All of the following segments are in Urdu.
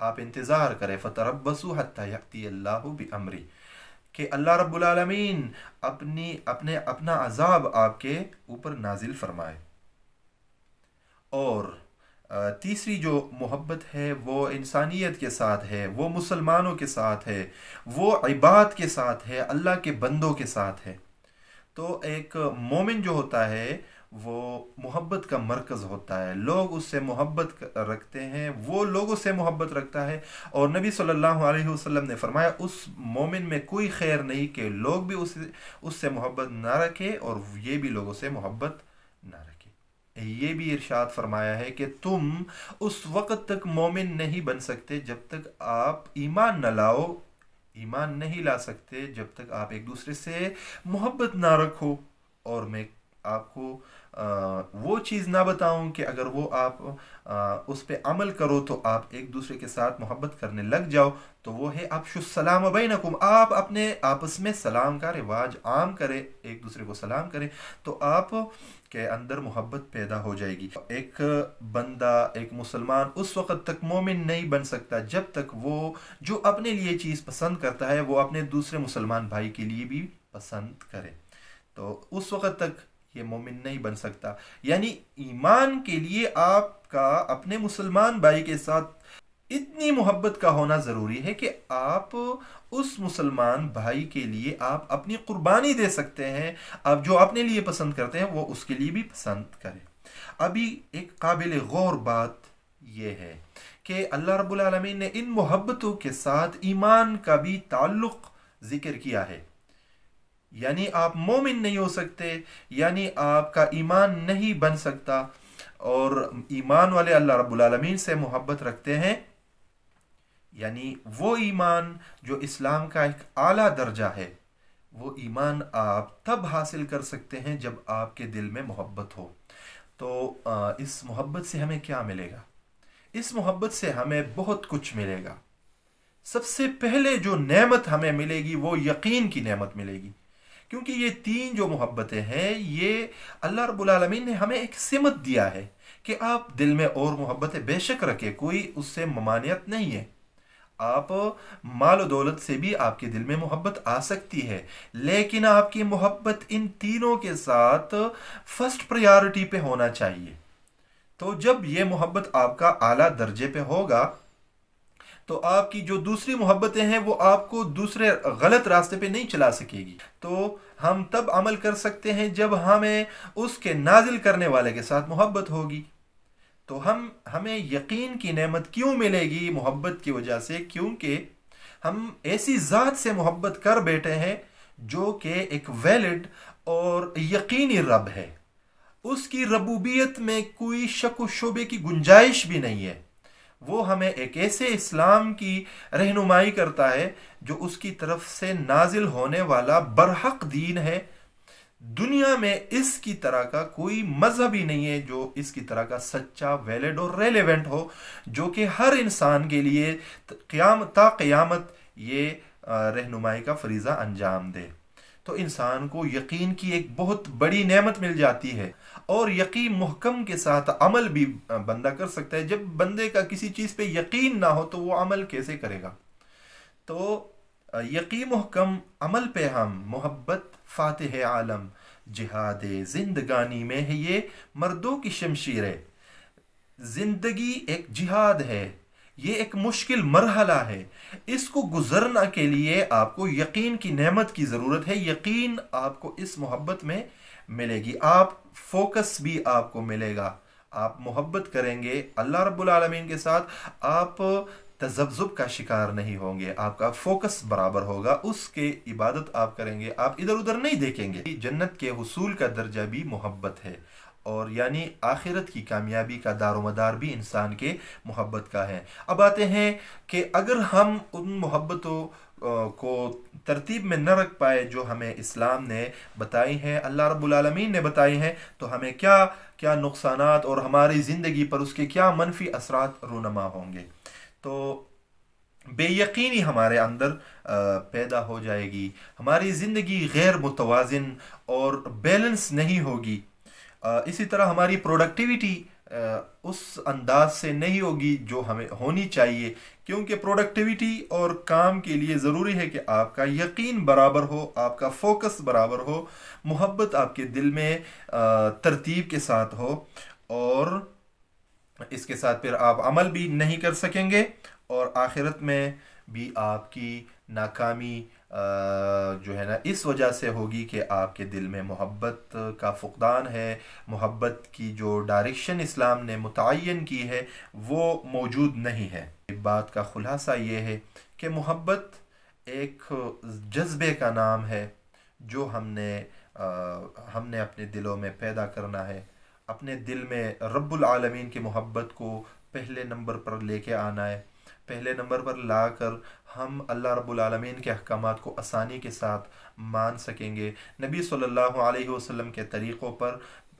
آپ انتظار کریں، فتربصوا حتی یأتی اللہ بامری، کہ اللہ رب العالمین اپنا عذاب آپ کے اوپر نازل فرمائے۔ اور تیسری جو محبت ہے وہ انسانیت کے ساتھ ہے، وہ مسلمانوں کے ساتھ ہے، وہ عباد کے ساتھ ہے، اللہ کے بندوں کے ساتھ ہے۔ تو ایک مومن جو ہوتا ہے وہ محبت کا مرکز ہوتا ہے، لوگ اس سے محبت رکھتے ہیں، وہ لوگوں سے محبت رکھتا ہے۔ اور نبی صلی اللہ علیہ وسلم نے فرمایا اس مومن میں کوئی خیر نہیں کہ لوگ بھی اس سے محبت نہ رکھے اور یہ بھی لوگوں سے محبت نہ رکھے۔ یہ بھی ارشاد فرمایا ہے کہ تم اس وقت تک مومن نہیں بن سکتے جب تک آپ ایمان نہ لاؤ، ایمان نہیں لا سکتے جب تک آپ ایک دوسرے سے محبت نہ رکھو۔ اور میں آپ کو وہ چیز نہ بتاؤں کہ اگر وہ آپ اس پہ عمل کرو تو آپ ایک دوسرے کے ساتھ محبت کرنے لگ جاؤ، تو وہ ہے افشوا السلام بینکم، آپ اپنے آپس میں سلام کا رواج عام کریں، ایک دوسرے کو سلام کریں، تو آپ کے اندر محبت پیدا ہو جائے گی۔ ایک بندہ، ایک مسلمان اس وقت تک مومن نہیں بن سکتا جب تک وہ جو اپنے لیے چیز پسند کرتا ہے وہ اپنے دوسرے مسلمان بھائی کے لیے بھی پسند کرے، تو اس وقت تک یہ مومن نہیں بن سکتا۔ یعنی ایمان کے لیے آپ کا اپنے مسلمان بھائی کے ساتھ اتنی محبت کا ہونا ضروری ہے کہ آپ اس مسلمان بھائی کے لیے آپ اپنی قربانی دے سکتے ہیں، آپ جو اپنے لیے پسند کرتے ہیں وہ اس کے لیے بھی پسند کریں۔ ابھی ایک قابل غور بات یہ ہے کہ اللہ رب العالمین نے ان محبتوں کے ساتھ ایمان کا بھی تعلق ذکر کیا ہے۔ یعنی آپ مومن نہیں ہو سکتے، یعنی آپ کا ایمان نہیں بن سکتا، اور ایمان والے اللہ رب العالمین سے محبت رکھتے ہیں، یعنی وہ ایمان جو اسلام کا ایک اعلیٰ درجہ ہے، وہ ایمان آپ تب حاصل کر سکتے ہیں جب آپ کے دل میں محبت ہو۔ تو اس محبت سے ہمیں کیا ملے گا؟ اس محبت سے ہمیں بہت کچھ ملے گا۔ سب سے پہلے جو نعمت ہمیں ملے گی وہ یقین کی نعمت ملے گی، کیونکہ یہ تین جو محبتیں ہیں یہ اللہ رب العالمین نے ہمیں ایک سمت دیا ہے کہ آپ دل میں اور محبتیں بے شک رکھیں، کوئی اس سے ممانعت نہیں ہے۔ آپ مال و دولت سے بھی آپ کے دل میں محبت آ سکتی ہے، لیکن آپ کی محبت ان تینوں کے ساتھ فرسٹ پریارٹی پہ ہونا چاہیے۔ تو جب یہ محبت آپ کا اعلیٰ درجے پہ ہوگا تو آپ کی جو دوسری محبتیں ہیں وہ آپ کو دوسرے غلط راستے پہ نہیں چلا سکے گی۔ تو ہم تب عمل کر سکتے ہیں جب ہمیں اس کے نازل کرنے والے کے ساتھ محبت ہوگی۔ تو ہمیں یقین کی نعمت کیوں ملے گی؟ محبت کی وجہ سے، کیونکہ ہم ایسی ذات سے محبت کر بیٹھے ہیں جو کہ ایک ویلڈ اور یقینی رب ہے، اس کی ربوبیت میں کوئی شک و شبے کی گنجائش بھی نہیں ہے۔ وہ ہمیں ایک ایسے اسلام کی رہنمائی کرتا ہے جو اس کی طرف سے نازل ہونے والا برحق دین ہے۔ دنیا میں اس کی طرح کا کوئی مذہب ہی نہیں ہے جو اس کی طرح کا سچا، ویلڈ اور ریلیونٹ ہو، جو کہ ہر انسان کے لیے تا قیامت یہ رہنمائی کا فریضہ انجام دے۔ تو انسان کو یقین کی ایک بہت بڑی نعمت مل جاتی ہے، اور یقین محکم کے ساتھ عمل بھی بندہ کر سکتا ہے۔ جب بندے کا کسی چیز پہ یقین نہ ہو تو وہ عمل کیسے کرے گا؟ تو یقین محکم عمل پہ ہم محبت فاتح عالم جہاد زندگانی میں ہے، یہ مردوں کی شمشیر ہے۔ زندگی ایک جہاد ہے، یہ ایک مشکل مرحلہ ہے، اس کو گزرنا کے لیے آپ کو یقین کی نعمت کی ضرورت ہے۔ یقین آپ کو اس محبت میں ملے گی، آپ فوکس بھی آپ کو ملے گا، آپ محبت کریں گے اللہ رب العالمین کے ساتھ، آپ تذبذب کا شکار نہیں ہوں گے، آپ کا فوکس برابر ہوگا، اس کے عبادت آپ کریں گے، آپ ادھر ادھر نہیں دیکھیں گے۔ جنت کے حصول کا درجہ بھی محبت ہے، اور یعنی آخرت کی کامیابی کا دار و مدار بھی انسان کے محبت کا ہے۔ اب آتے ہیں کہ اگر ہم ان محبتوں کو ترتیب میں نہ رکھ پائے جو ہمیں اسلام نے بتائی ہیں، اللہ رب العالمین نے بتائی ہیں، تو ہمیں کیا کیا نقصانات اور ہماری زندگی پر اس کے کیا منفی اثرات رونما ہوں گے۔ تو بے یقینی ہمارے اندر پیدا ہو جائے گی، ہماری زندگی غیر متوازن اور بیلنس نہیں ہوگی، اسی طرح ہماری پروڈکٹیویٹی اس انداز سے نہیں ہوگی جو ہمیں ہونی چاہیے، کیونکہ پروڈکٹیوٹی اور کام کے لیے ضروری ہے کہ آپ کا یقین برابر ہو، آپ کا فوکس برابر ہو، محبت آپ کے دل میں ترتیب کے ساتھ ہو، اور اس کے ساتھ پھر آپ عمل بھی نہیں کر سکیں گے، اور آخرت میں بھی آپ کی ناکامی جو ہے نا اس وجہ سے ہوگی کہ آپ کے دل میں محبت کا فقدان ہے، محبت کی جو ڈائریکشن اسلام نے متعین کی ہے وہ موجود نہیں ہے۔ بات کا خلاصہ یہ ہے کہ محبت ایک جذبے کا نام ہے جو ہم نے اپنے دلوں میں پیدا کرنا ہے، اپنے دل میں رب العالمین کی محبت کو پہلے نمبر پر لے کے آنا ہے، پہلے نمبر پر لا کر ہم اللہ رب العالمین کے احکامات کو آسانی کے ساتھ مان سکیں گے، نبی صلی اللہ علیہ وسلم کے طریقوں پر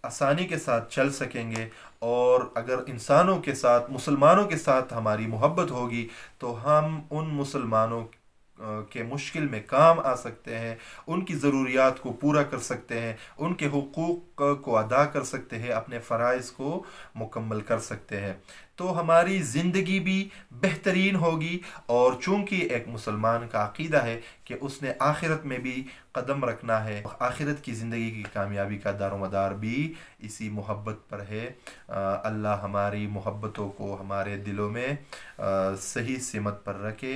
آسانی کے ساتھ چل سکیں گے، اور اگر انسانوں کے ساتھ، مسلمانوں کے ساتھ ہماری محبت ہوگی تو ہم ان مسلمانوں کے مشکل میں کام آ سکتے ہیں، ان کی ضروریات کو پورا کر سکتے ہیں، ان کے حقوق کو ادا کر سکتے ہیں، اپنے فرائض کو مکمل کر سکتے ہیں، تو ہماری زندگی بھی بہترین ہوگی۔ اور چونکہ ایک مسلمان کا عقیدہ ہے کہ اس نے آخرت میں بھی قدم رکھنا ہے، آخرت کی زندگی کی کامیابی کا دار و مدار بھی اسی محبت پر ہے۔ اللہ ہماری محبتوں کو ہمارے دلوں میں صحیح سمت پر رکھے۔